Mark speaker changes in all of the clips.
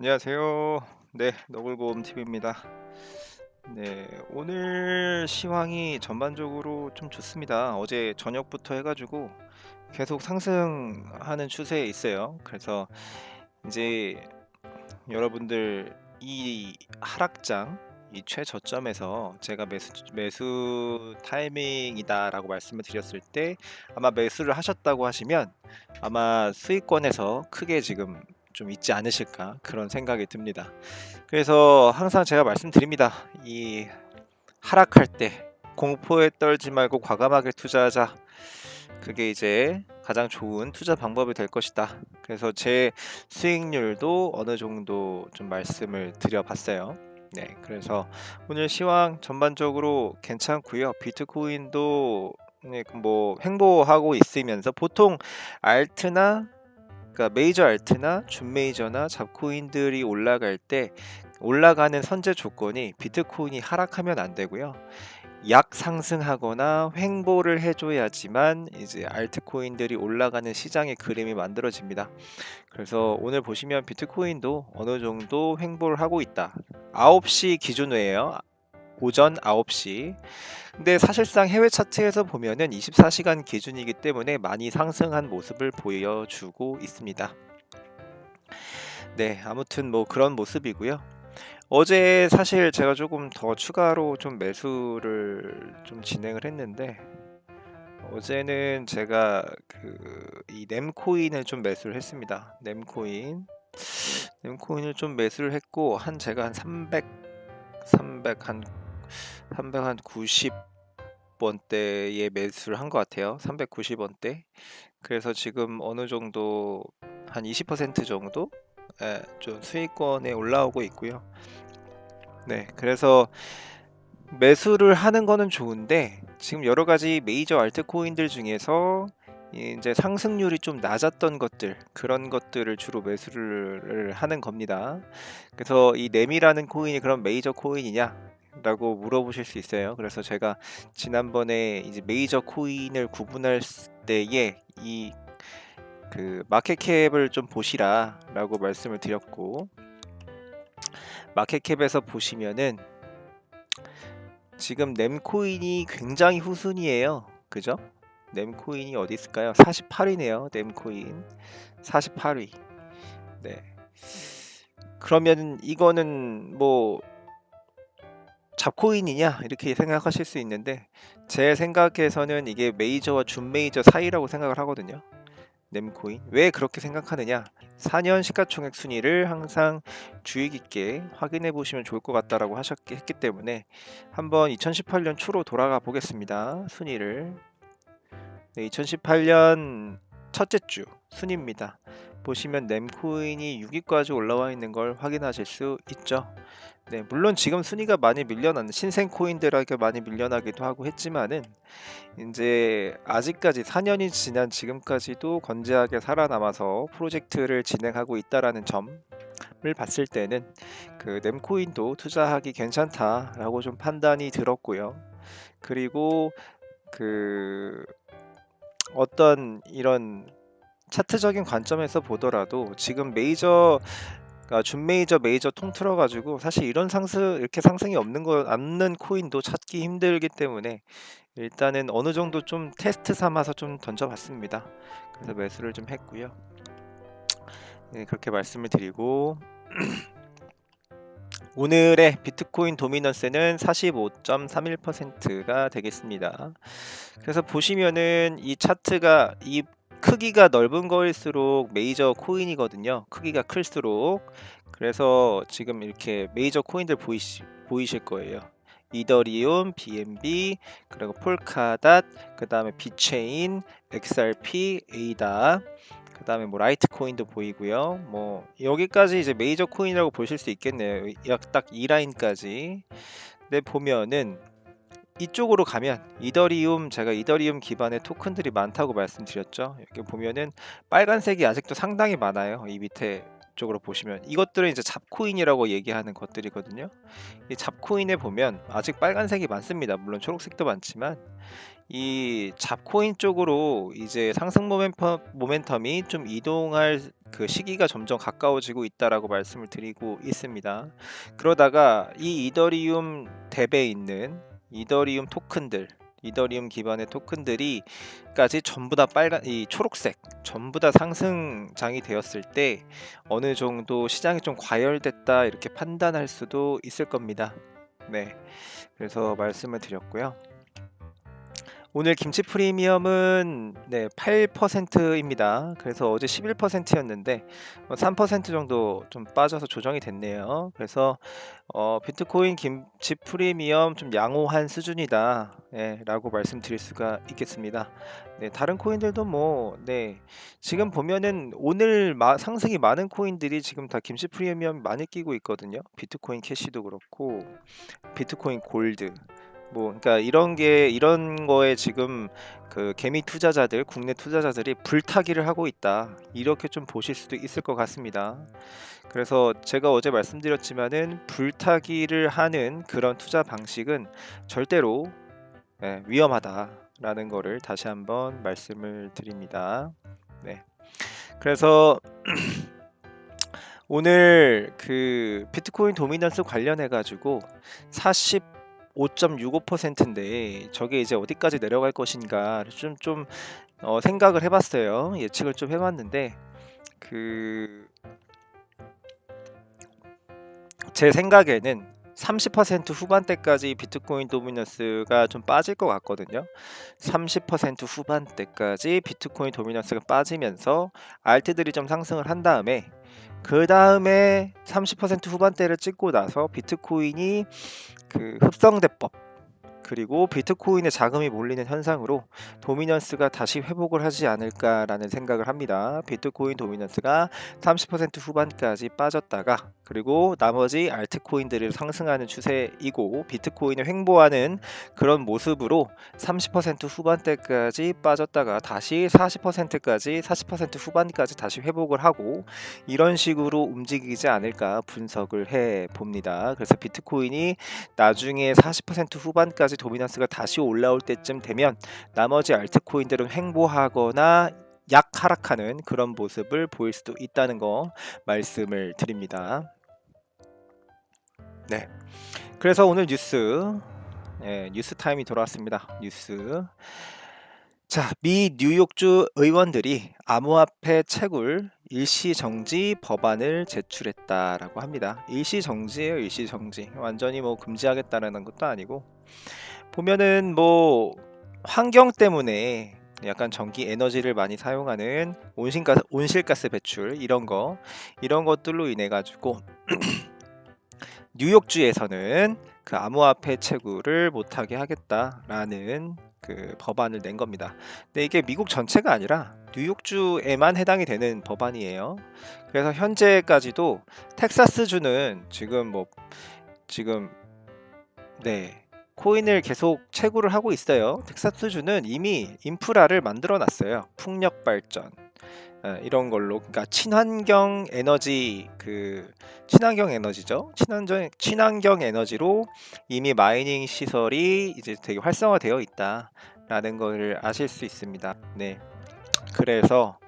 Speaker 1: 안녕하세요. 네, 너굴곰 TV입니다. 네, 오늘 시황이 전반적으로 좀 좋습니다. 어제 저녁부터 해가지고 계속 상승하는 추세에 있어요. 그래서 이제 여러분들 이 하락장, 이 최저점에서 제가 매수 타이밍이다라고 말씀을 드렸을 때 아마 매수를 하셨다고 하시면 아마 수익권에서 크게 지금 좀 있지 않으실까 그런 생각이 듭니다. 그래서 항상 제가 말씀드립니다. 이 하락할 때 공포에 떨지 말고 과감하게 투자하자. 그게 이제 가장 좋은 투자 방법이 될 것이다. 그래서 제 수익률도 어느 정도 좀 말씀을 드려봤어요. 네, 그래서 오늘 시황 전반적으로 괜찮고요. 비트코인도 네, 뭐 횡보하고 있으면서 보통 알트나 그러니까 메이저 알트나 준 메이저나 잡코인들이 올라갈 때 올라가는 선제 조건이 비트코인이 하락하면 안 되고요. 약 상승하거나 횡보를 해줘야지만 이제 알트코인들이 올라가는 시장의 그림이 만들어집니다. 그래서 오늘 보시면 비트코인도 어느 정도 횡보를 하고 있다. 9시 기준이에요. 오전 9시. 근데 사실상 해외 차트에서 보면은 24시간 기준이기 때문에 많이 상승한 모습을 보여주고 있습니다. 네, 아무튼 뭐 그런 모습이고요. 어제 사실 제가 조금 더 추가로 좀 매수를 좀 진행을 했는데 어제는 제가 그 이 nem코인을 좀 매수를 했습니다. nem코인을 좀 매수를 했고 한 제가 한 390원대에 매수를 한 것 같아요. 390원대. 그래서 지금 어느 정도 한 20% 정도 좀 수익권에 올라오고 있고요. 네, 그래서 매수를 하는 거는 좋은데 지금 여러 가지 메이저 알트코인들 중에서 이제 상승률이 좀 낮았던 것들 그런 것들을 주로 매수를 하는 겁니다. 그래서 이 넴이라는 코인이 그런 메이저 코인이냐? 라고 물어보실 수 있어요. 그래서 제가 지난번에 이제 메이저 코인을 구분할 때에 이 그 마켓캡을 좀 보시라라고 말씀을 드렸고 마켓캡에서 보시면은 지금 넴코인이 굉장히 후순위에요. 그죠? 넴코인이 어디 있을까요? 48위네요. 넴코인 48위. 네. 그러면 이거는 뭐 잡코인이냐 이렇게 생각하실 수 있는데 제 생각에서는 이게 메이저와 준 메이저 사이라고 생각을 하거든요. 넴코인 왜 그렇게 생각하느냐 4년 시가총액 순위를 항상 주의 깊게 확인해 보시면 좋을 것 같다라고 했기 때문에 한번 2018년 초로 돌아가 보겠습니다. 순위를 네, 2018년 첫째 주 순위입니다. 보시면 넴코인이 6위까지 올라와 있는 걸 확인하실 수 있죠. 네, 물론 지금 순위가 많이 밀려나는 신생 코인들에게 많이 밀려나기도 하고 했지만은 이제 아직까지 4년이 지난 지금까지도 건재하게 살아남아서 프로젝트를 진행하고 있다라는 점을 봤을 때는 그 넴코인도 투자하기 괜찮다라고 좀 판단이 들었고요. 그리고 그 어떤 이런 차트적인 관점에서 보더라도 지금 메이저 그러니까 준 메이저 메이저 통틀어 가지고 사실 이런 이렇게 상승이 없는 코인도 찾기 힘들기 때문에 일단은 어느 정도 좀 테스트 삼아서 좀 던져봤습니다. 그래서 매수를 좀 했고요. 네, 그렇게 말씀을 드리고 오늘의 비트코인 도미넌스는 45.31%가 되겠습니다. 그래서 보시면은 이 차트가 이 크기가 넓은 거일수록 메이저 코인이거든요. 크기가 클수록. 그래서 지금 이렇게 메이저 코인들 보이실 거예요. 이더리움, BNB, 그리고 폴카닷, 그 다음에 비체인, XRP, 에이다, 그 다음에 뭐 라이트 코인도 보이고요. 뭐 여기까지 이제 메이저 코인이라고 보실 수 있겠네요. 약 딱 이 라인까지. 근데 보면은 이쪽으로 가면 제가 이더리움 기반의 토큰들이 많다고 말씀드렸죠. 여기 보면은 빨간색이 아직도 상당히 많아요. 이 밑에 쪽으로 보시면 이것들은 이제 잡코인이라고 얘기하는 것들이거든요. 이 잡코인에 보면 아직 빨간색이 많습니다. 물론 초록색도 많지만 이 잡코인 쪽으로 이제 상승 모멘텀이 좀 이동할 그 시기가 점점 가까워지고 있다라고 말씀을 드리고 있습니다. 그러다가 이 이더리움 덱에 있는 이더리움 토큰들, 이더리움 기반의 토큰들이까지 전부 다 빨간 이 초록색 전부 다 상승장이 되었을 때 어느 정도 시장이 좀 과열됐다 이렇게 판단할 수도 있을 겁니다. 네, 그래서 말씀을 드렸고요. 오늘 김치 프리미엄은 네, 8%입니다. 그래서 어제 11%였는데 3% 정도 좀 빠져서 조정이 됐네요. 그래서 비트코인 김치 프리미엄 좀 양호한 수준이다, 예, 라고 말씀드릴 수가 있겠습니다. 네, 다른 코인들도 뭐 네, 지금 보면은 오늘 상승이 많은 코인들이 지금 다 김치 프리미엄 많이 끼고 있거든요. 비트코인 캐시도 그렇고 비트코인 골드, 뭐 그러니까 이런 거에 지금 그 개미 투자자들, 국내 투자자들이 불타기를 하고 있다, 이렇게 좀 보실 수도 있을 것 같습니다. 그래서 제가 어제 말씀드렸지만은 불타기를 하는 그런 투자 방식은 절대로 위험하다라는 거를 다시 한번 말씀을 드립니다. 네. 그래서 오늘 그 비트코인 도미넌스 관련해 가지고 45.65%인데 저게 이제 어디까지 내려갈 것인가 좀 생각을 해봤어요. 예측을 좀 해봤는데 그 제 생각에는 30% 후반대까지 비트코인 도미넌스가 좀 빠질 것 같거든요. 30% 후반대까지 비트코인 도미넌스가 빠지면서 알트들이 좀 상승을 한 다음에 그 다음에 30% 후반대를 찍고 나서 비트코인이 그 흡성대법 그리고 비트코인에 자금이 몰리는 현상으로 도미넌스가 다시 회복을 하지 않을까라는 생각을 합니다. 비트코인 도미넌스가 30% 후반까지 빠졌다가 그리고 나머지 알트코인들을 상승하는 추세이고 비트코인을 횡보하는 그런 모습으로 30% 후반대까지 빠졌다가 다시 40%까지 40% 후반까지 다시 회복을 하고 이런 식으로 움직이지 않을까 분석을 해 봅니다. 그래서 비트코인이 나중에 40% 후반까지 도미넌스가 다시 올라올 때쯤 되면 나머지 알트코인들은 횡보하거나 약 하락하는 그런 모습을 보일 수도 있다는 거 말씀을 드립니다. 네, 그래서 오늘 뉴스 타임이 돌아왔습니다. 뉴스. 자, 미 뉴욕주 의원들이 암호화폐 채굴 일시정지 법안을 제출했다라고 합니다. 일시정지예요, 일시정지. 완전히 뭐 금지하겠다라는 것도 아니고 보면은 뭐 환경 때문에 약간 전기 에너지를 많이 사용하는 온실가스 배출 이런 것들로 인해 가지고 뉴욕주에서는 그 암호화폐 채굴을 못하게 하겠다라는 그 법안을 낸 겁니다. 근데 이게 미국 전체가 아니라 뉴욕주에만 해당이 되는 법안이에요. 그래서 현재까지도 텍사스주는 지금 네, 코인을 계속 채굴을 하고 있어요. 텍사스주는 이미 인프라를 만들어 놨어요. 풍력 발전 이런 걸로, 그러니까 친환경 에너지죠. 친환경 에너지로 이미 마이닝 시설이 이제 되게 활성화되어 있다라는 걸 아실 수 있습니다. 네, 그래서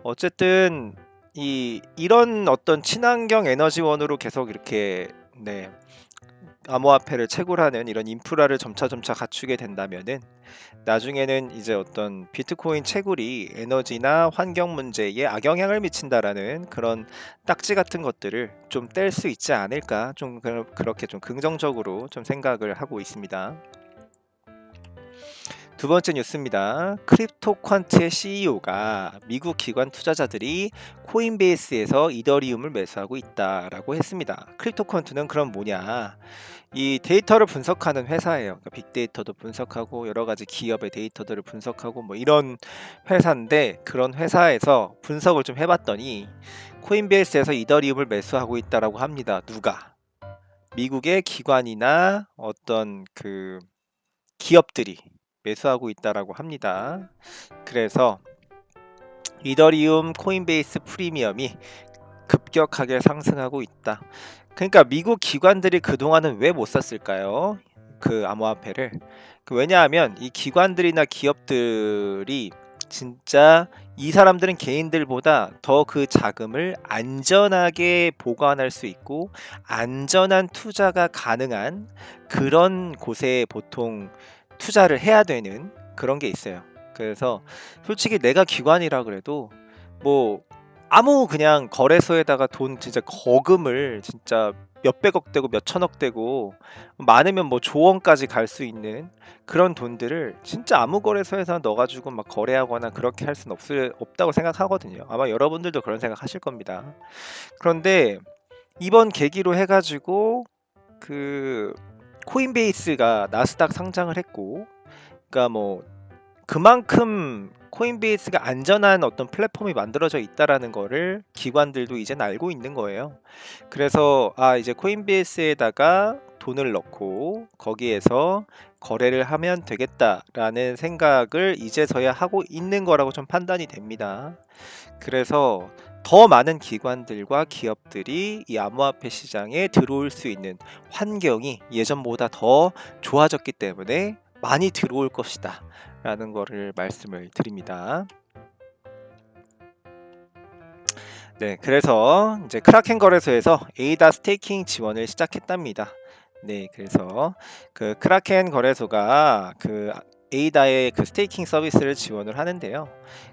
Speaker 1: 어쨌든 이런 어떤 친환경 에너지원으로 계속 이렇게 암호화폐를 채굴하는 이런 인프라를 점차 갖추게 된다면은 나중에는 이제 어떤 비트코인 채굴이 에너지나 환경 문제에 악영향을 미친다라는 그런 딱지 같은 것들을 좀 뗄 수 있지 않을까, 좀 그렇게 좀 긍정적으로 좀 생각을 하고 있습니다. 두 번째 뉴스입니다. 크립토퀀트의 CEO가 미국 기관 투자자들이 코인베이스에서 이더리움을 매수하고 있다라고 했습니다. 크립토퀀트는 그럼 뭐냐? 이 데이터를 분석하는 회사예요. 그러니까 빅데이터도 분석하고 여러 가지 기업의 데이터들을 분석하고 뭐 이런 회사인데, 그런 회사에서 분석을 좀 해봤더니 코인베이스에서 이더리움을 매수하고 있다라고 합니다. 누가? 미국의 기관이나 어떤 그 기업들이 매수하고 있다라고 합니다. 그래서 이더리움 코인베이스 프리미엄이 급격하게 상승하고 있다. 그러니까 미국 기관들이 그동안은 왜 못 샀을까요? 그 암호화폐를. 왜냐하면 이 기관들이나 기업들이 진짜 이 사람들은 개인들보다 더 그 자금을 안전하게 보관할 수 있고 안전한 투자가 가능한 그런 곳에 보통 투자를 해야 되는 그런 게 있어요. 그래서 솔직히 내가 기관이라 그래도 뭐 아무 그냥 거래소에다가 돈 진짜 거금을 진짜 몇백억 되고 몇천억 되고 많으면 뭐 조원까지 갈 수 있는 그런 돈들을 진짜 아무 거래소에서 넣어가지고 막 거래하거나 그렇게 할 수는 없다고 생각하거든요. 아마 여러분들도 그런 생각 하실 겁니다. 그런데 이번 계기로 해가지고 그 코인베이스가 나스닥 상장을 했고, 그러니까 뭐 그만큼 코인베이스가 안전한 어떤 플랫폼이 만들어져 있다라는 거를 기관들도 이제는 알고 있는 거예요. 그래서 이제 코인베이스에다가 돈을 넣고 거기에서 거래를 하면 되겠다라는 생각을 이제서야 하고 있는 거라고 좀 판단이 됩니다. 그래서 더 많은 기관들과 기업들이 이 암호화폐 시장에 들어올 수 있는 환경이 예전보다 더 좋아졌기 때문에 많이 들어올 것이다 라는 거를 말씀을 드립니다. 네, 그래서 이제 크라켄 거래소에서 에이다 스테이킹 지원을 시작했답니다. 네, 그래서 그 크라켄 거래소가 그 에이다의 그 스테이킹 서비스를 지원을 하는데요.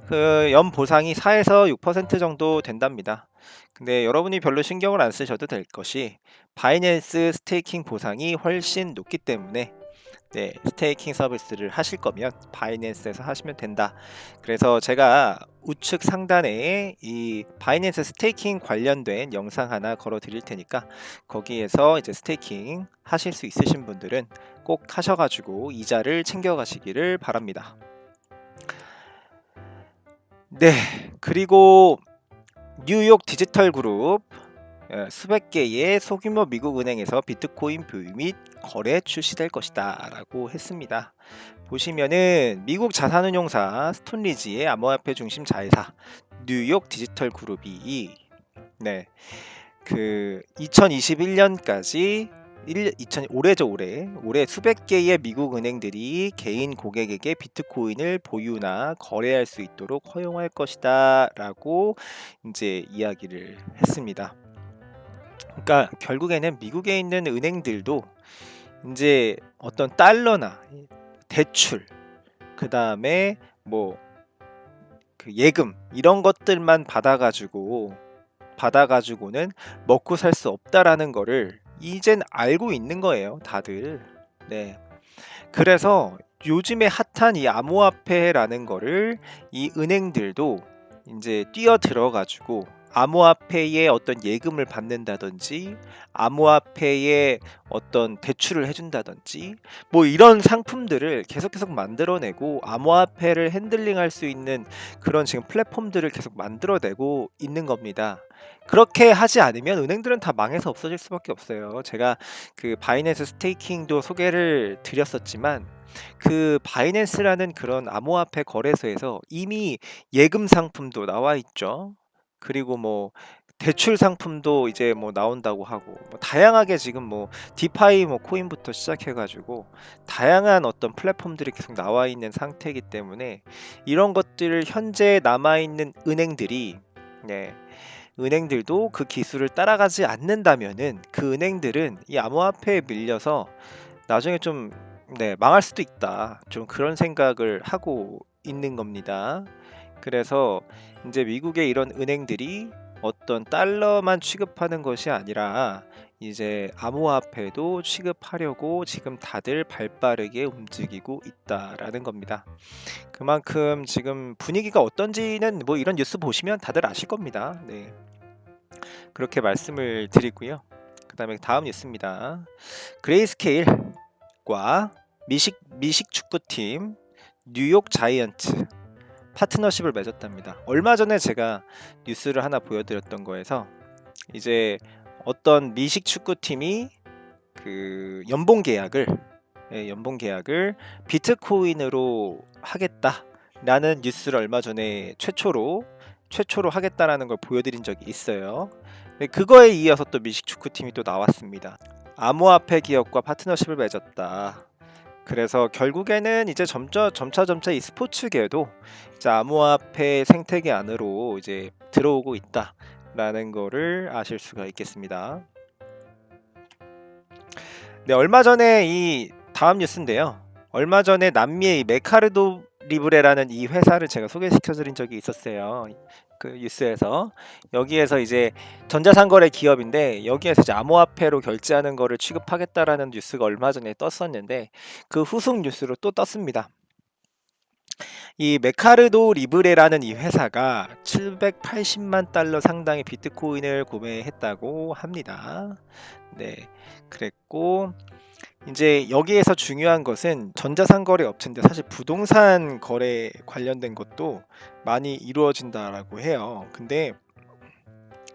Speaker 1: 그 연 보상이 4에서 6% 정도 된답니다. 근데 여러분이 별로 신경을 안 쓰셔도 될 것이 바이낸스 스테이킹 보상이 훨씬 높기 때문에 네, 스테이킹 서비스를 하실 거면 바이낸스에서 하시면 된다. 그래서 제가 우측 상단에 이 바이낸스 스테이킹 관련된 영상 하나 걸어 드릴 테니까 거기에서 이제 스테이킹 하실 수 있으신 분들은 꼭 하셔가지고 이자를 챙겨 가시기를 바랍니다. 네, 그리고 뉴욕 디지털 그룹 수백 개의 소규모 미국 은행에서 비트코인 보유 및 거래 출시될 것이다 라고 했습니다. 보시면은 미국 자산운용사 스톤리지의 암호화폐 중심 자회사 뉴욕 디지털 그룹이 네, 그 2021년까지 올해 수백 개의 미국 은행들이 개인 고객에게 비트코인을 보유나 거래할 수 있도록 허용할 것이다 라고 이제 이야기를 했습니다. 그러니까 결국에는 미국에 있는 은행들도 이제 어떤 달러나 대출, 그 다음에 뭐 그 예금 이런 것들만 받아가지고는 먹고 살 수 없다라는 거를 이젠 알고 있는 거예요, 다들. 네. 그래서 요즘에 핫한 이 암호화폐라는 거를 이 은행들도 이제 뛰어들어 가지고 암호화폐에 어떤 예금을 받는다든지 암호화폐에 어떤 대출을 해준다든지 뭐 이런 상품들을 계속 만들어내고 암호화폐를 핸들링할 수 있는 그런 지금 플랫폼들을 계속 만들어내고 있는 겁니다. 그렇게 하지 않으면 은행들은 다 망해서 없어질 수밖에 없어요. 제가 그 바이낸스 스테이킹도 소개를 드렸었지만 그 바이낸스라는 그런 암호화폐 거래소에서 이미 예금 상품도 나와 있죠. 그리고 뭐 대출 상품도 이제 뭐 나온다고 하고 뭐 다양하게 지금 뭐 디파이 뭐 코인부터 시작해 가지고 다양한 어떤 플랫폼들이 계속 나와 있는 상태이기 때문에 이런 것들을 현재 남아 있는 은행들이 네, 은행들도 그 기술을 따라가지 않는다면은 그 은행들은 이 암호화폐에 밀려서 나중에 좀 네, 망할 수도 있다. 좀 그런 생각을 하고 있는 겁니다. 그래서 이제 미국의 이런 은행들이 어떤 달러만 취급하는 것이 아니라 이제 암호화폐도 취급하려고 지금 다들 발빠르게 움직이고 있다라는 겁니다. 그만큼 지금 분위기가 어떤지는 뭐 이런 뉴스 보시면 다들 아실 겁니다. 네. 그렇게 말씀을 드리고요. 그다음에 다음 뉴스입니다. 그레이스케일과 미식 축구팀 뉴욕 자이언츠 파트너십을 맺었답니다. 얼마 전에 제가 뉴스를 하나 보여드렸던 거에서 이제 어떤 미식 축구팀이 그 연봉 계약을 비트코인으로 하겠다라는 뉴스를 얼마 전에 최초로 하겠다라는 걸 보여드린 적이 있어요. 그거에 이어서 또 미식 축구팀이 또 나왔습니다. 암호화폐 기업과 파트너십을 맺었다. 그래서 결국에는 이제 점차 이 스포츠계도 이제 암호화폐 생태계 안으로 이제 들어오고 있다라는 거를 아실 수가 있겠습니다. 네, 얼마 전에 이 다음 뉴스인데요. 얼마 전에 남미의 이 메카르도 리브레라는 이 회사를 제가 소개시켜드린 적이 있었어요. 그 뉴스에서 여기에서 이제 전자상거래 기업인데 여기에서 이제 암호화폐로 결제하는 거를 취급하겠다라는 뉴스가 얼마 전에 떴었는데 그 후속 뉴스로 또 떴습니다. 이 메카르도 리브레라는 이 회사가 780만 달러 상당의 비트코인을 구매했다고 합니다. 네, 그랬고 이제 여기에서 중요한 것은 전자상거래 업체인데 사실 부동산 거래 관련된 것도 많이 이루어진다라고 해요. 근데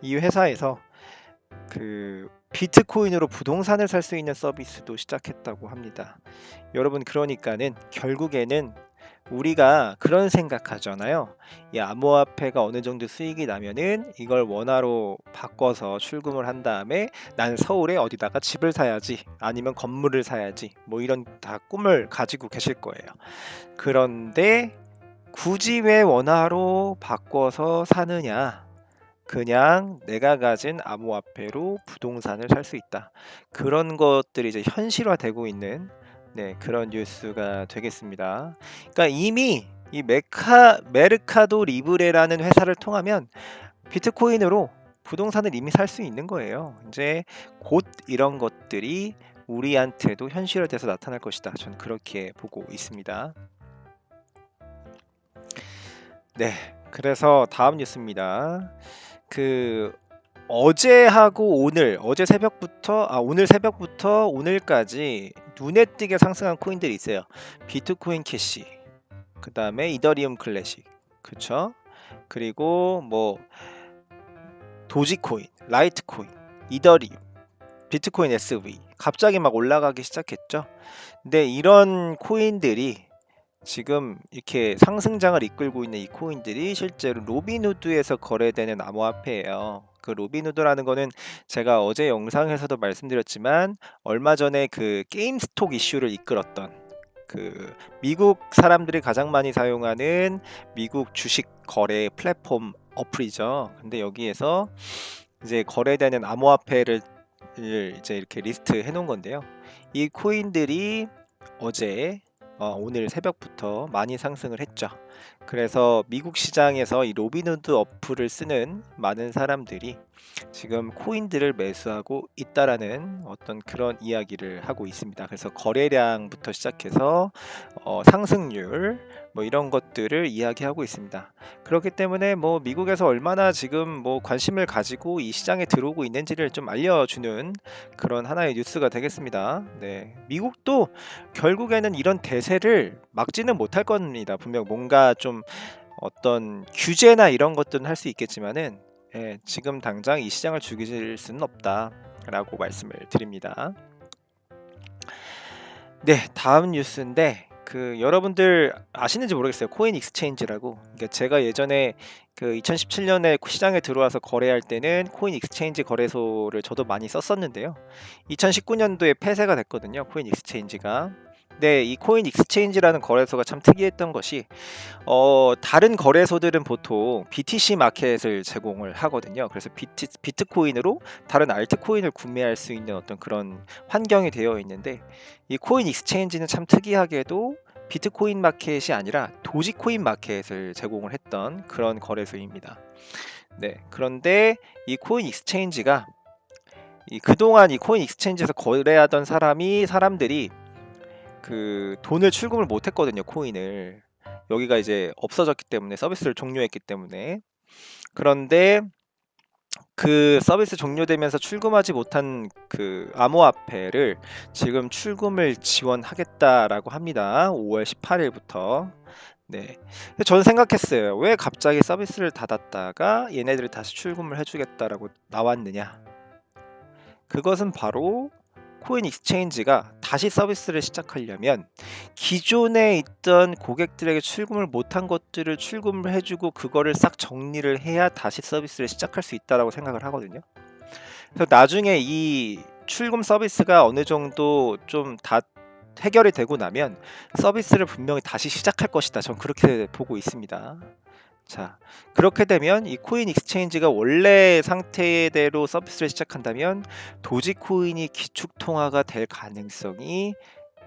Speaker 1: 이 회사에서 그 비트코인으로 부동산을 살 수 있는 서비스도 시작했다고 합니다. 여러분, 그러니까는 결국에는 우리가 그런 생각하잖아요. 이 암호화폐가 어느 정도 수익이 나면은 이걸 원화로 바꿔서 출금을 한 다음에 난 서울에 어디다가 집을 사야지, 아니면 건물을 사야지, 뭐 이런 다 꿈을 가지고 계실 거예요. 그런데 굳이 왜 원화로 바꿔서 사느냐? 그냥 내가 가진 암호화폐로 부동산을 살 수 있다. 그런 것들이 이제 현실화되고 있는, 네, 그런 뉴스가 되겠습니다. 그러니까 이미 이 메르카도 리브레라는 회사를 통하면 비트코인으로 부동산을 이미 살 수 있는 거예요. 이제 곧 이런 것들이 우리한테도 현실화돼서 나타날 것이다. 저는 그렇게 보고 있습니다. 네, 그래서 다음 뉴스입니다. 그 어제하고 오늘 새벽부터 오늘까지 눈에 띄게 상승한 코인들이 있어요. 비트코인 캐시, 그 다음에 이더리움 클래식, 그쵸? 그리고 뭐 도지코인, 라이트코인, 이더리움, 비트코인 SV 갑자기 막 올라가기 시작했죠. 근데 이런 코인들이 지금 이렇게 상승장을 이끌고 있는 이 코인들이 실제로 로빈후드에서 거래되는 암호화폐예요. 그 로빈후드라는 거는 제가 어제 영상에서도 말씀드렸지만 얼마 전에 그 게임스톡 이슈를 이끌었던 그 미국 사람들이 가장 많이 사용하는 미국 주식 거래 플랫폼 어플이죠. 근데 여기에서 이제 거래되는 암호화폐를 이제 이렇게 리스트 해 놓은 건데요. 이 코인들이 어제 오늘 새벽부터 많이 상승을 했죠. 그래서 미국 시장에서 이 로빈후드 어플을 쓰는 많은 사람들이 지금 코인들을 매수하고 있다라는 어떤 그런 이야기를 하고 있습니다. 그래서 거래량부터 시작해서 상승률 뭐 이런 것들을 이야기하고 있습니다. 그렇기 때문에 뭐 미국에서 얼마나 지금 뭐 관심을 가지고 이 시장에 들어오고 있는지를 좀 알려주는 그런 하나의 뉴스가 되겠습니다. 네, 미국도 결국에는 이런 대세를 막지는 못할 겁니다. 분명 뭔가 좀 어떤 규제나 이런 것들은 할 수 있겠지만은 지금 당장 이 시장을 죽일 수는 없다라고 말씀을 드립니다. 네, 다음 뉴스인데 그 여러분들 아시는지 모르겠어요. 코인 익스체인지라고. 그러니까 제가 예전에 그 2017년에 시장에 들어와서 거래할 때는 코인 익스체인지 거래소를 저도 많이 썼었는데요. 2019년도에 폐쇄가 됐거든요. 코인 익스체인지가. 네, 이 코인 익스체인지라는 거래소가 참 특이했던 것이 다른 거래소들은 보통 BTC 마켓을 제공을 하거든요. 그래서 비트코인으로 다른 알트코인을 구매할 수 있는 어떤 그런 환경이 되어 있는데 이 코인 익스체인지는 참 특이하게도 비트코인 마켓이 아니라 도지코인 마켓을 제공을 했던 그런 거래소입니다. 네, 그런데 이 코인 익스체인지가 그동안 이 코인 익스체인지에서 거래하던 사람들이 그 돈을 출금을 못 했거든요, 코인을. 여기가 이제 없어졌기 때문에, 서비스를 종료했기 때문에. 그런데 그 서비스 종료되면서 출금하지 못한 그 암호화폐를 지금 출금을 지원하겠다라고 합니다. 5월 18일부터. 네. 근데 저는 생각했어요. 왜 갑자기 서비스를 닫았다가 얘네들이 다시 출금을 해주겠다라고 나왔느냐. 그것은 바로 코인 익스체인지가 다시 서비스를 시작하려면 기존에 있던 고객들에게 출금을 못한 것들을 출금을 해주고 그거를 싹 정리를 해야 다시 서비스를 시작할 수 있다라고 생각을 하거든요. 그래서 나중에 이 출금 서비스가 어느 정도 좀 다 해결이 되고 나면 서비스를 분명히 다시 시작할 것이다. 전 그렇게 보고 있습니다. 자, 그렇게 되면 이 코인 익스체인지가 원래 상태대로 서비스를 시작한다면 도지코인이 기축통화가 될 가능성이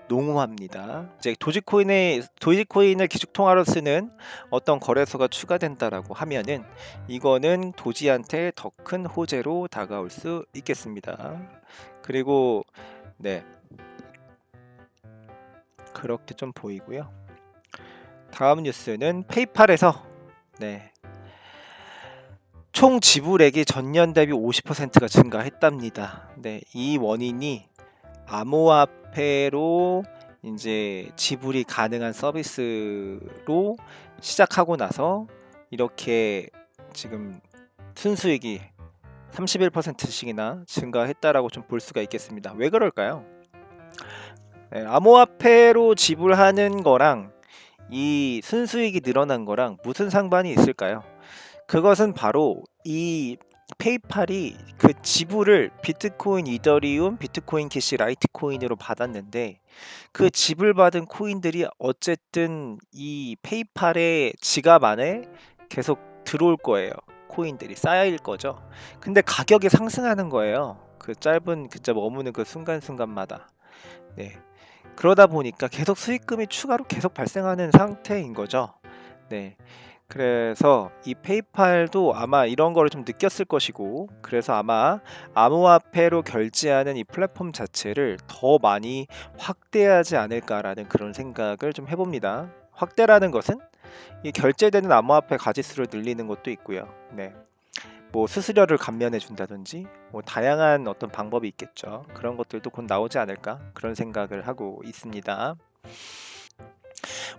Speaker 1: 농후합니다. 이제 도지코인을 기축통화로 쓰는 어떤 거래소가 추가된다라고 하면은 이거는 도지한테 더 큰 호재로 다가올 수 있겠습니다. 그리고 네, 그렇게 좀 보이고요. 다음 뉴스는 페이팔에서 네, 총 지불액이 전년 대비 50%가 증가했답니다. 네, 이 원인이 암호화폐로 이제 지불이 가능한 서비스로 시작하고 나서 이렇게 지금 순수익이 31%씩이나 증가했다라고 좀 볼 수가 있겠습니다. 왜 그럴까요? 네, 암호화폐로 지불하는 거랑 이 순수익이 늘어난 거랑 무슨 상관이 있을까요? 그것은 바로 이 페이팔이 그 지불을 비트코인, 이더리움, 비트코인 캐시, 라이트코인으로 받았는데 그 지불받은 코인들이 어쨌든 이 페이팔의 지갑 안에 계속 들어올 거예요. 코인들이 쌓일 거죠. 근데 가격이 상승하는 거예요. 그 짧은 그짜 머무는 그 순간순간마다. 네. 그러다 보니까 계속 수익금이 추가로 계속 발생하는 상태인 거죠. 네. 그래서 이 페이팔도 아마 이런 거를 좀 느꼈을 것이고, 그래서 아마 암호화폐로 결제하는 이 플랫폼 자체를 더 많이 확대하지 않을까라는 그런 생각을 좀 해봅니다. 확대라는 것은 이 결제되는 암호화폐 가지수를 늘리는 것도 있고요. 네. 뭐 수수료를 감면해 준다든지 뭐 다양한 어떤 방법이 있겠죠. 그런 것들도 곧 나오지 않을까 그런 생각을 하고 있습니다.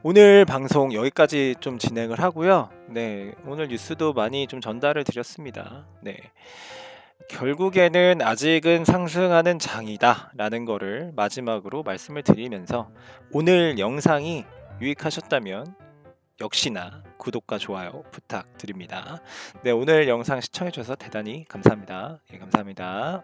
Speaker 1: 오늘 방송 여기까지 좀 진행을 하고요. 네, 오늘 뉴스도 많이 좀 전달을 드렸습니다. 네, 결국에는 아직은 상승하는 장이다라는 거를 마지막으로 말씀을 드리면서 오늘 영상이 유익하셨다면 역시나 구독과 좋아요 부탁드립니다. 네, 오늘 영상 시청해 주셔서 대단히 감사합니다. 예, 감사합니다.